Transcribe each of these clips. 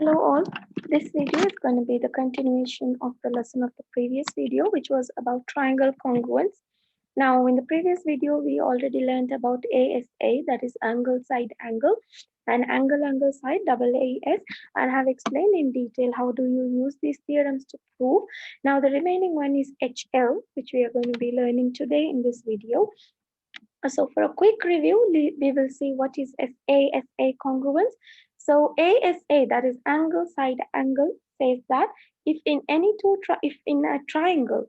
Hello all, this video is going to be the continuation of the lesson of the previous video, which was about triangle congruence. Now in the previous video we already learned about ASA, that is angle side angle, and angle side AAS, and have explained in detail how do you use these theorems to prove. Now the remaining one is HL, which we are going to be learning today in this video. So for a quick review, we will see what is ASA congruence. So ASA, that is angle side angle, says that if in any if in a triangle,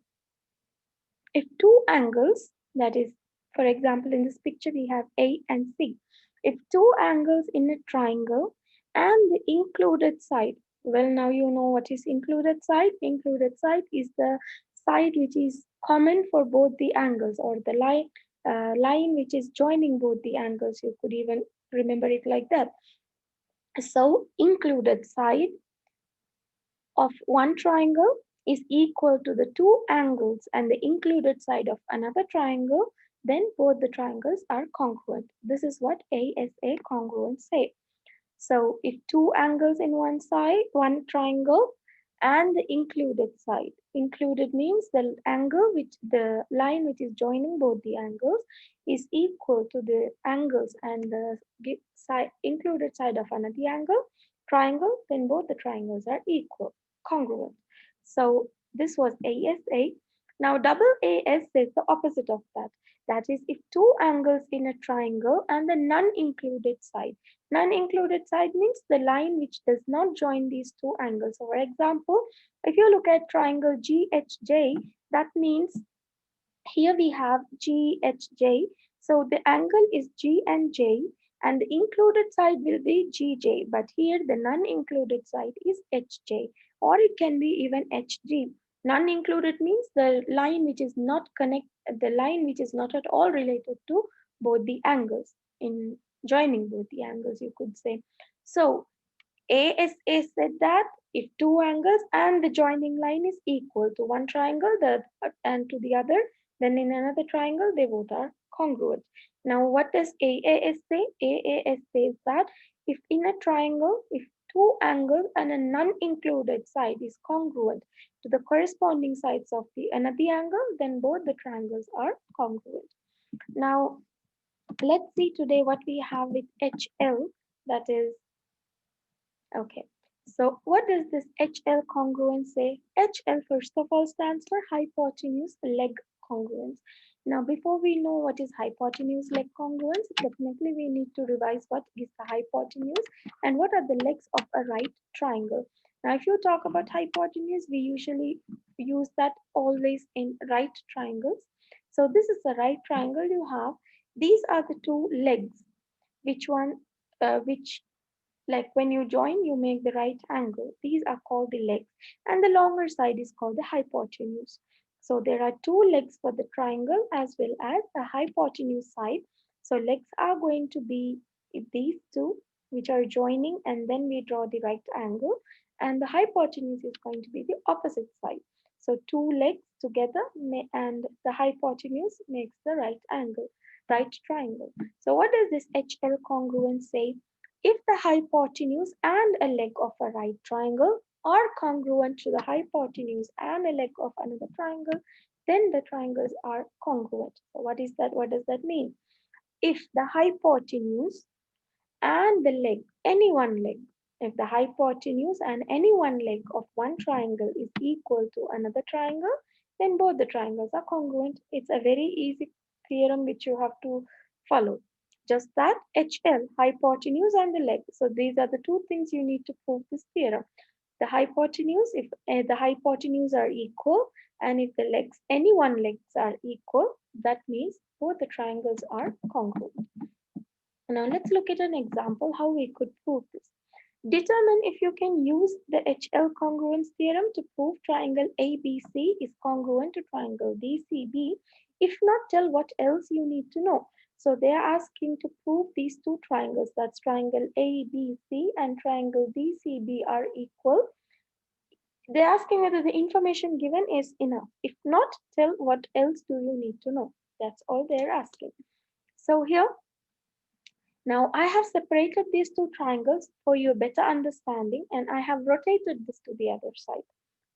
if two angles, that is, for example, in this picture we have A and C. If two angles in a triangle and the included side, well, now you know what is included side. Included side is the side which is common for both the angles, or the line which is joining both the angles. You could even remember it like that. So included side of one triangle is equal to the two angles and the included side of another triangle, then both the triangles are congruent. This is what ASA congruence say. So if two angles in one side, one triangle, and the included side. Included means the angle which the line which is joining both the angles is equal to the angles and the included side of another triangle, then both the triangles are equal, congruent. So this was ASA. Now double AS says the opposite of that. That is, if two angles in a triangle and the non-included side. Non-included side means the line which does not join these two angles. So for example, if you look at triangle GHJ, that means here we have GHJ. So the angle is G and J, and the included side will be GJ, but here the non-included side is HJ, or it can be even HG. Non-included means the line which is not the line which is not at all related to both the angles, in joining both the angles, you could say. So ASA said that if two angles and the joining line is equal to one triangle and to the other, then in another triangle they both are congruent. Now what does AAS say? AAS says that if in a triangle, if two angles and a non-included side is congruent to the corresponding sides of the another angle, then both the triangles are congruent. Now let's see today what we have with HL, that is, okay. So what does this HL congruence say? HL first of all stands for hypotenuse leg congruence. Now before we know what is hypotenuse leg congruence, definitely we need to revise what is the hypotenuse and what are the legs of a right triangle. Now if you talk about hypotenuse, we usually use that always in right triangles. So this is a right triangle you have. These are the two legs. Which like when you join, you make the right angle. These are called the legs. And the longer side is called the hypotenuse. So there are two legs for the triangle as well as the hypotenuse side. So legs are going to be these two, which are joining, and then we draw the right angle. And the hypotenuse is going to be the opposite side. So two legs together and the hypotenuse makes the right angle, right triangle. So what does this HL congruence say? If the hypotenuse and a leg of a right triangle are congruent to the hypotenuse and a leg of another triangle, then the triangles are congruent. So what is that? What does that mean? If the hypotenuse and the leg, any one leg, if the hypotenuse and any one leg of one triangle is equal to another triangle, then both the triangles are congruent. It's a very easy theorem which you have to follow. Just that HL, hypotenuse and the leg. So these are the two things you need to prove this theorem. The hypotenuse, if the hypotenuse are equal, and if the legs, any one legs are equal, that means both the triangles are congruent. Now let's look at an example how we could prove this. Determine if you can use the HL congruence theorem to prove triangle ABC is congruent to triangle DCB. If not, tell what else you need to know. So they are asking to prove these two triangles, that's triangle ABC and triangle DCB are equal. They're asking whether the information given is enough. If not, tell what else do you need to know. That's all they're asking. So here, Now I have separated these two triangles for your better understanding, and I have rotated this to the other side.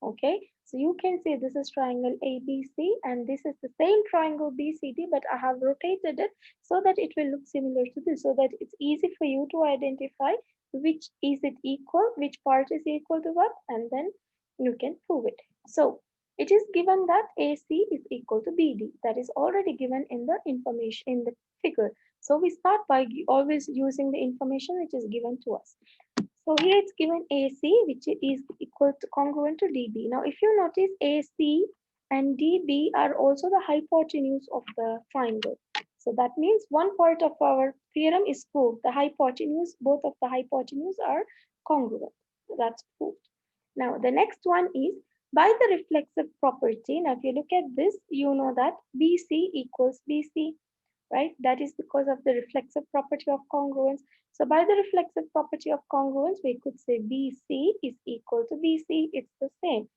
Okay, so you can see this is triangle ABC and this is the same triangle BCD, but I have rotated it so that it will look similar to this, so that it's easy for you to identify which is it equal, which part is equal to what, and then you can prove it. So it is given that AC is equal to BD. That is already given in the information in the figure. So we start by always using the information which is given to us. So here it's given AC, which is equal to congruent to DB. Now, if you notice, AC and DB are also the hypotenuse of the triangle. So that means one part of our theorem is proved. The hypotenuse, both of the hypotenuse are congruent. That's proved. Now, the next one is by the reflexive property. Now, if you look at this, you know that BC equals BC, right? That is because of the reflexive property of congruence. So by the reflexive property of congruence, we could say BC is equal to BC. It's the same.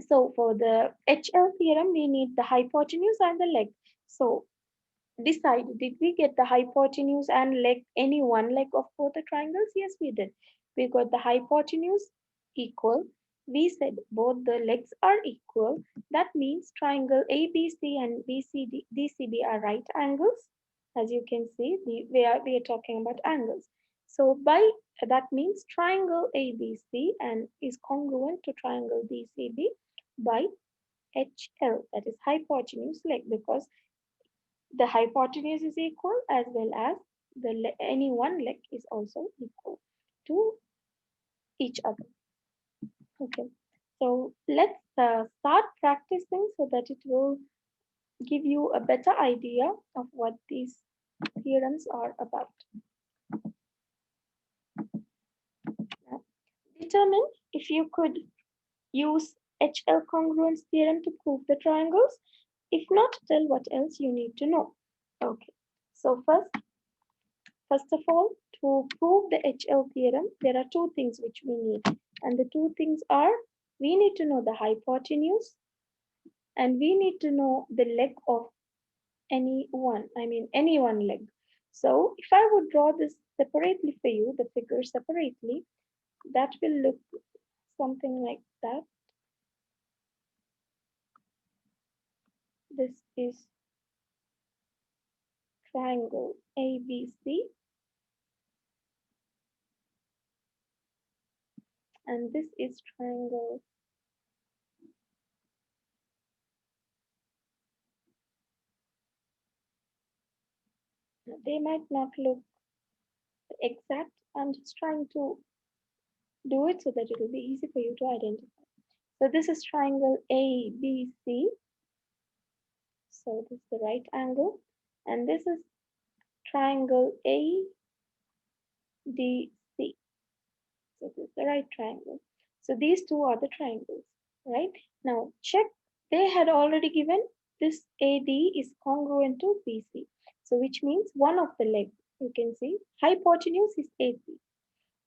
So for the HL theorem, we need the hypotenuse and the leg. So decide, did we get the hypotenuse and leg, any one leg of both the triangles? Yes, we did. We got the hypotenuse equal. We said both the legs are equal. That means triangle ABC and DCB are right angles. As you can see, we are talking about angles. So by that means triangle ABC and is congruent to triangle DCB by HL, that is hypotenuse leg, because the hypotenuse is equal as well as any one leg is also equal to each other. Okay, so let's start practicing so that it will give you a better idea of what these theorems are about. Now, determine if you could use HL congruence theorem to prove the triangles. If not, tell what else you need to know. Okay, so first of all, to prove the HL theorem, there are two things which we need. And the two things are, we need to know the hypotenuse and we need to know the leg of any one leg. So if I would draw this separately for you, the figure separately, that will look something like that. This is triangle ABC and this is triangle they might not look exact. I'm just trying to do it so that it will be easy for you to identify. So this is triangle ABC. So this is the right angle. And this is triangle ADC. So this is the right triangle. So these two are the triangles, right? Now check, they had already given this AD is congruent to BC. So which means one of the legs, you can see hypotenuse is AC.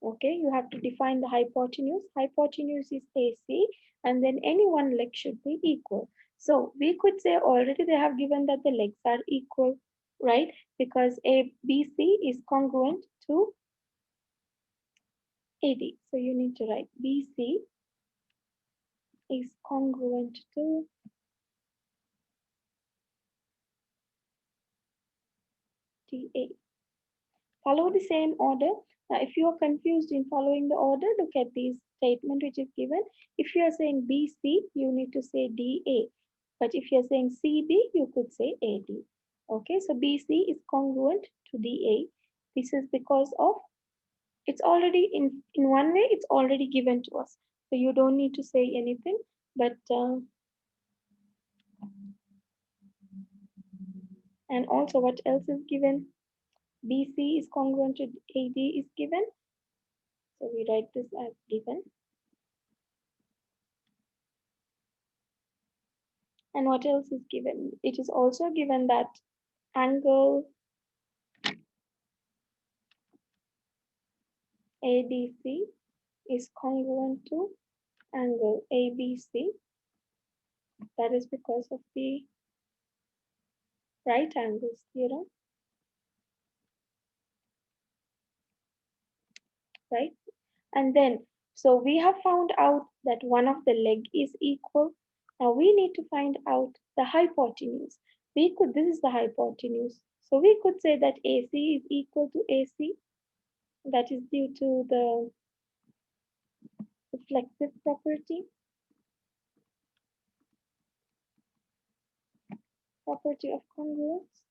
Okay, you have to define the hypotenuse. Hypotenuse is AC, and then any one leg should be equal. So we could say already they have given that the legs are equal, right? Because ABC is congruent to AD. So you need to write BC is congruent to DA. Follow the same order. Now, if you are confused in following the order, look at this statement which is given. If you are saying BC, you need to say DA. But if you're saying CB, you could say AD. Okay, so BC is congruent to DA. This is because of it's already in one way, it's already given to us. So you don't need to say anything. But and also what else is given? BC is congruent to AD is given. So we write this as given. And what else is given? It is also given that angle ADC is congruent to angle ABC. That is because of the right angles theorem. right? And then, so we have found out that one of the leg is equal. Now we need to find out the hypotenuse. This is the hypotenuse. So we could say that AC is equal to AC. That is due to the reflexive property of congruence.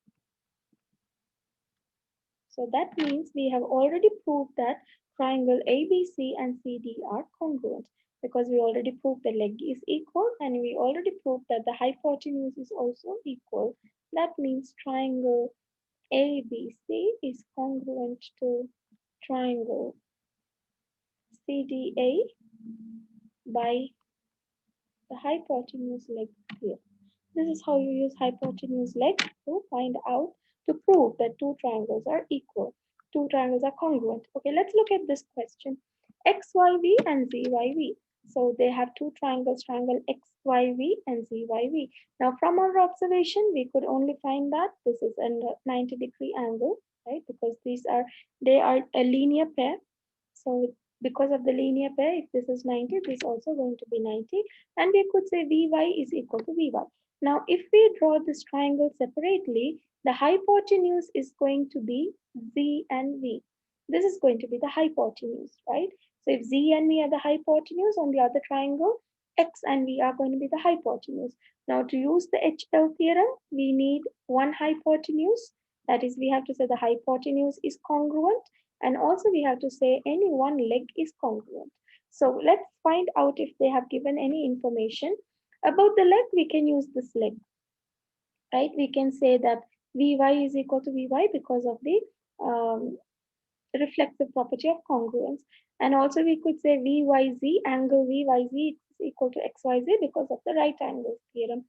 So that means we have already proved that triangle ABC and CD are congruent because we already proved the leg is equal and we already proved that the hypotenuse is also equal. That means triangle ABC is congruent to triangle CDA by the hypotenuse leg here. This is how you use hypotenuse leg to find out, to prove that two triangles are equal. Two triangles are congruent. Okay, let's look at this question. XYV and ZYV. So they have two triangles, triangle XYV and ZYV. Now from our observation, we could only find that this is a 90-degree angle, right? Because they are a linear pair. So because of the linear pair, if this is 90, this is also going to be 90. And we could say Vy is equal to Vy. Now, if we draw this triangle separately, the hypotenuse is going to be Z and V. This is going to be the hypotenuse, right? So if Z and V are the hypotenuse on the other triangle, X and V are going to be the hypotenuse. Now, to use the HL theorem, we need one hypotenuse. That is, we have to say the hypotenuse is congruent, and also we have to say any one leg is congruent. So let's find out if they have given any information about the leg. We can use this leg, right? We can say that Vy is equal to Vy because of the um, reflexive property of congruence. And also we could say Vyz, angle Vyz is equal to XYZ because of the right angle theorem.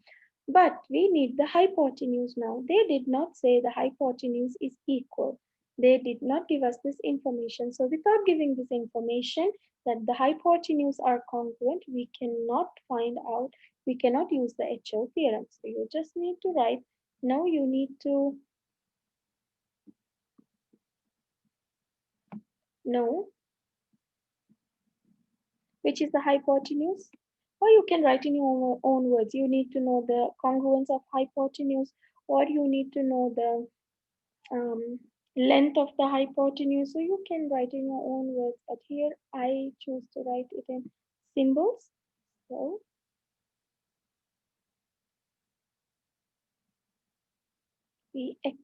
But we need the hypotenuse now. They did not say the hypotenuse is equal. They did not give us this information. So without giving this information that the hypotenuse are congruent, we cannot find out, we cannot use the HL theorem. So you just need to write, now you need to know which is the hypotenuse, or you can write in your own words. You need to know the congruence of hypotenuse, or you need to know the length of the hypotenuse. So you can write in your own words, but here I choose to write it in symbols. So Vx,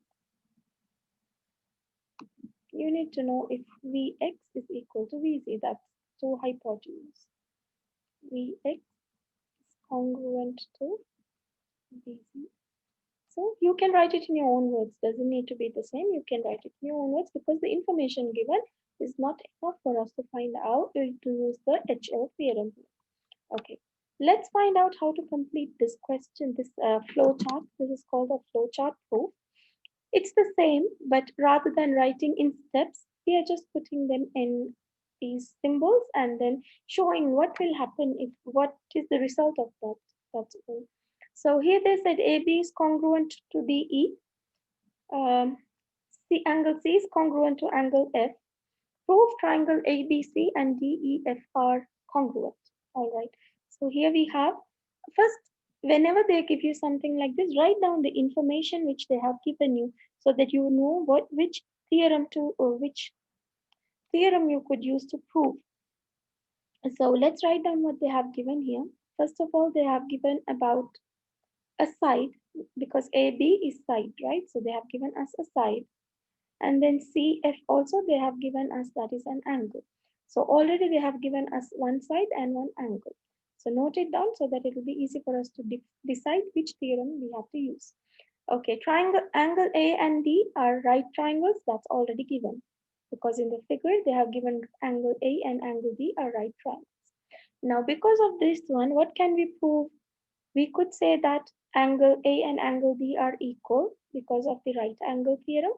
you need to know if Vx is equal to Vz. That's two hypotenuse. Vx is congruent to Vz. So you can write it in your own words. Doesn't need to be the same. You can write it in your own words because the information given is not enough for us to find out to use the HL theorem. Okay, let's find out how to complete this question, this flow chart. This is called a flow chart proof. It's the same, but rather than writing in steps, we are just putting them in these symbols and then showing what will happen if what is the result of that. That's all. So here they said AB is congruent to DE. Angle C is congruent to angle F. Prove triangle ABC and DEF are congruent. All right. So here we have, first, whenever they give you something like this, write down the information which they have given you so that you know which theorem to, or which theorem you could use to prove. So let's write down what they have given here. First of all, they have given about a side, because AB is side, right? So they have given us a side. And then CF also they have given us, that is an angle. So already they have given us one side and one angle. So note it down so that it will be easy for us to decide which theorem we have to use. Okay, angle A and D are right triangles. That's already given because in the figure they have given angle A and angle D are right triangles. Now because of this one, what can we prove? We could say that angle A and angle D are equal because of the right angle theorem.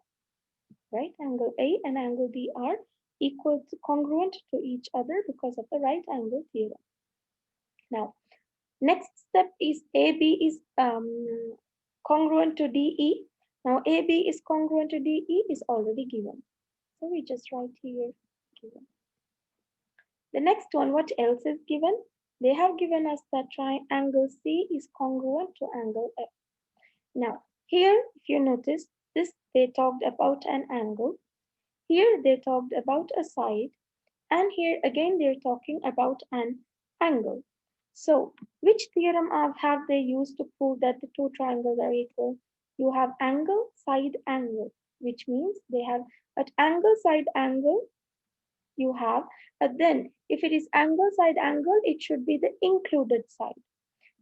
Right, angle A and angle D are equal to, congruent to each other because of the right angle theorem. Now, next step is AB is congruent to DE. Now, AB is congruent to DE is already given. So we just write here given. The next one, what else is given? They have given us that triangle C is congruent to angle F. Now, here, if you notice, this they talked about an angle. Here they talked about a side. And here again, they're talking about an angle. So, which theorem have they used to prove that the two triangles are equal? You have angle, side, angle, which means they have at angle, side, angle, you have, but then if it is angle, side, angle, it should be the included side.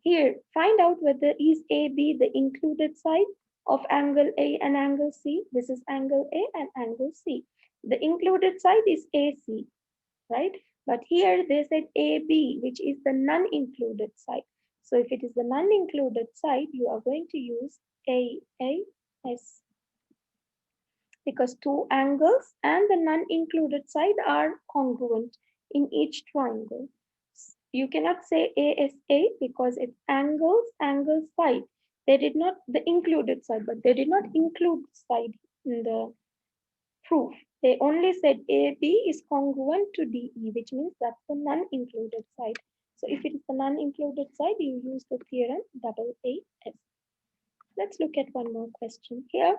Here, find out whether is AB the included side of angle A and angle C. This is angle A and angle C. The included side is AC, right? But here they said AB, which is the non-included side. So if it is the non-included side, you are going to use AAS because two angles and the non-included side are congruent in each triangle. You cannot say ASA because it's angles, angle, side. They did not, the included side, but they did not include side in the proof. They only said AB is congruent to DE, which means that's the non-included side. So if it is the non-included side, you use the theorem AAS. Let's look at one more question here.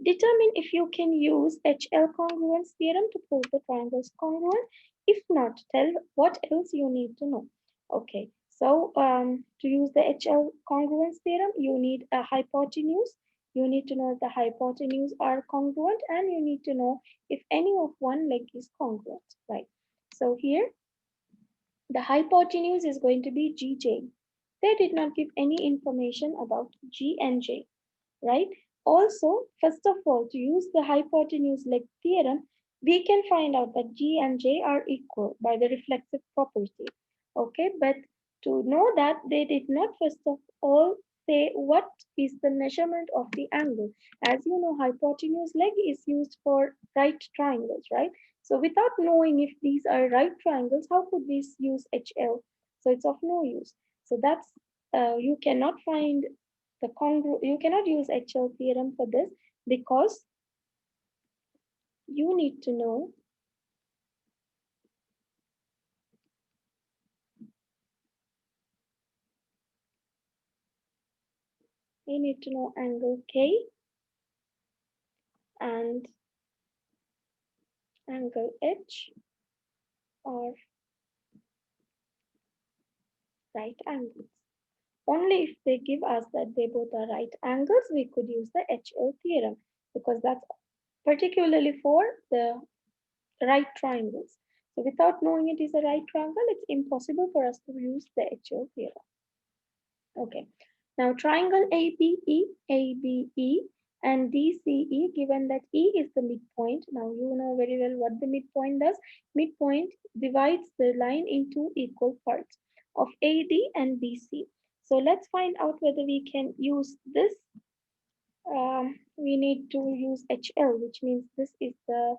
Determine if you can use HL congruence theorem to prove the triangles congruent. If not, tell what else you need to know. Okay, so to use the HL congruence theorem, you need a hypotenuse. You need to know if the hypotenuse are congruent and you need to know if any of one leg is congruent, right? So here, the hypotenuse is going to be GJ. They did not give any information about G and J, right? Also, first of all, to use the hypotenuse leg theorem, we can find out that G and J are equal by the reflexive property. Okay, but to know that, they did not first of all say what is the measurement of the angle. As you know, hypotenuse leg is used for right triangles, right? So without knowing if these are right triangles, how could we use HL? So it's of no use. So that's you cannot find you cannot use HL theorem for this because you need to know angle K and angle H are right angles. Only if they give us that they both are right angles, we could use the HL theorem because that's particularly for the right triangles. So without knowing it is a right triangle, it's impossible for us to use the HL theorem. Okay. Now triangle ABE and DCE, given that E is the midpoint. Now you know very well what the midpoint does. Midpoint divides the line into equal parts of AD and BC. So let's find out whether we can use this. We need to use HL, which means this is the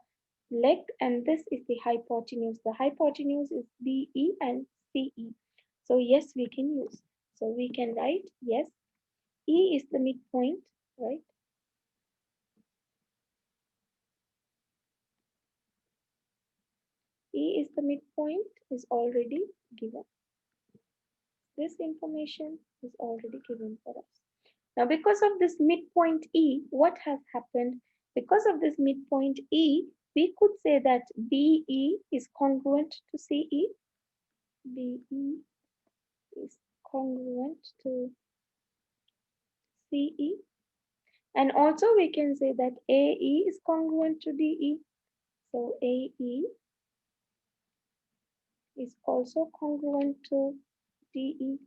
leg and this is the hypotenuse. The hypotenuse is BE and CE. So yes, we can use. So we can write, yes, E is the midpoint, right? E is the midpoint is already given. This information is already given for us. Now, because of this midpoint E, what has happened? Because of this midpoint E, we could say that BE is congruent to CE. BE is congruent to CE. And also we can say that AE is congruent to DE. So AE is also congruent to DE.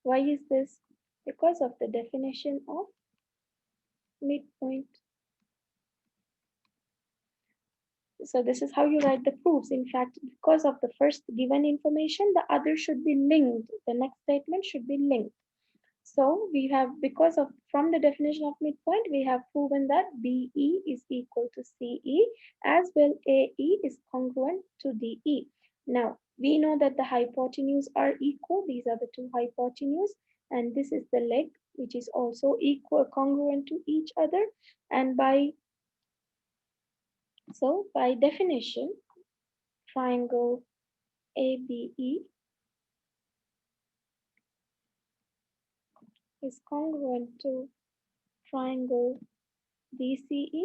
Why is this? Because of the definition of midpoint. So this is how you write the proofs. In fact, because of the first given information, the other should be linked. The next statement should be linked. So we have, because of from the definition of midpoint, we have proven that BE is equal to CE as well AE is congruent to DE. Now we know that the hypotenuse are equal. These are the two hypotenuse and this is the leg which is also equal congruent to each other. And by definition, triangle ABE is congruent to triangle DCE.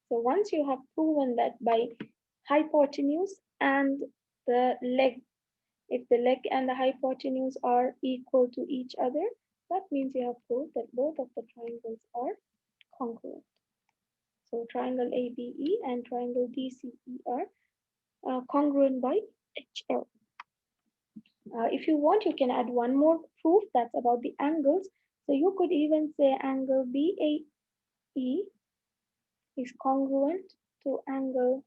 So once you have proven that by hypotenuse and the leg, if the leg and the hypotenuse are equal to each other, that means you have proved that both of the triangles are congruent. So triangle ABE and triangle DCE are congruent by HL. If you want, you can add one more proof that's about the angles. So you could even say angle BAE is congruent to angle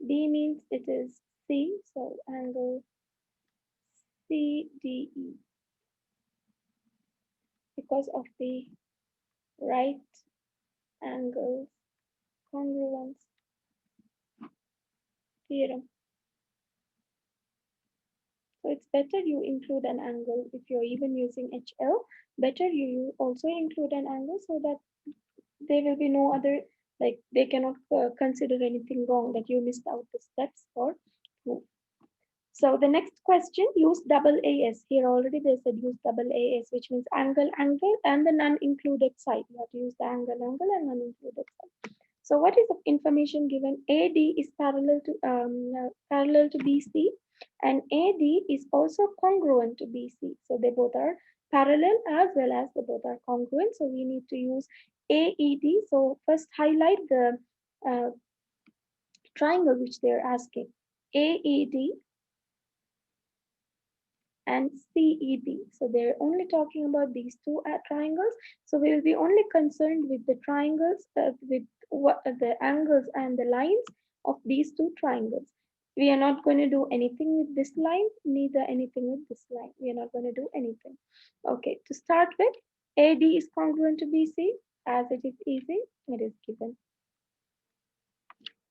B means it is C, so angle CDE because of the right angle congruence theorem. So it's better you include an angle if you're even using HL. Better you also include an angle so that there will be no other, like they cannot consider anything wrong that you missed out the steps for proof. So the next question, use double AS. Here already they said use double AS, which means angle, angle, and the non-included side. You have to use the angle, angle, and non-included side. So what is the information given? AD is parallel to BC, and AD is also congruent to BC. So they both are parallel as well as they both are congruent. So we need to use AED. So first highlight the uh, triangle which they're asking. AED and CEB. So they're only talking about these two triangles. So we will be only concerned with the triangles, with what the angles and the lines of these two triangles. We are not going to do anything with this line, neither anything with this line. We are not going to do anything. Okay, to start with, AD is congruent to BC. As it is easy, it is given.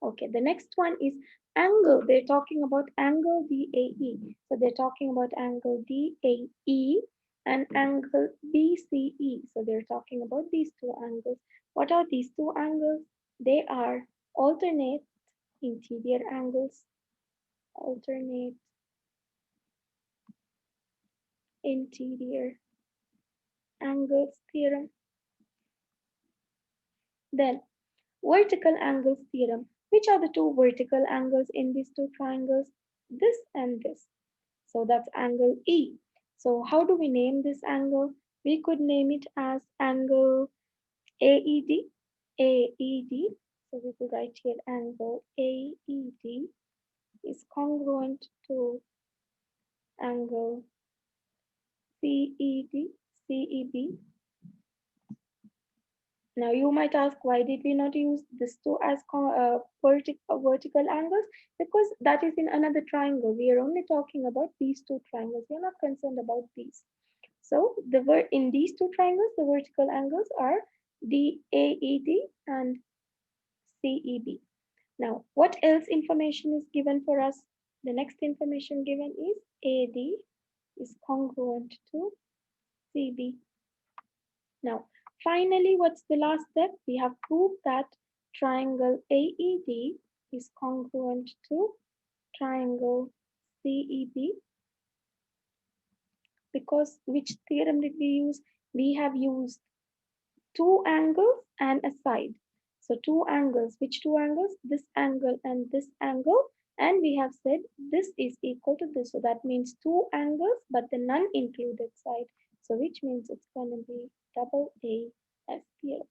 Okay, the next one is angle. They're talking about angle DAE. So they're talking about angle DAE and angle BCE. So they're talking about these two angles. What are these two angles? They are alternate interior angles. Alternate interior angles theorem. Then vertical angles theorem. Which are the two vertical angles in these two triangles? This and this. So that's angle E. So how do we name this angle? We could name it as angle AED. AED. So we could write here angle AED is congruent to angle CED, CEB. Now you might ask, why did we not use this two as vertical angles? Because that is in another triangle. We are only talking about these two triangles. We are not concerned about these. So in these two triangles, the vertical angles are DAED and CEB. Now, what else information is given for us? The next information given is AD is congruent to CB. Now, finally, what's the last step? We have proved that triangle AED is congruent to triangle CEB. Because which theorem did we use? We have used two angles and a side. So two angles, which two angles? This angle and this angle. And we have said this is equal to this. So that means two angles, but the non-included side. So which means it's going to be double AS theorem.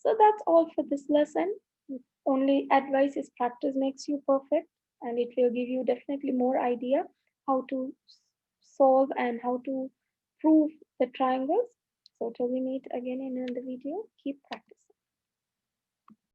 So that's all for this lesson. Only advice is practice makes you perfect, and it will give you definitely more idea how to solve and how to prove the triangles. So till we meet again in another video, keep practicing.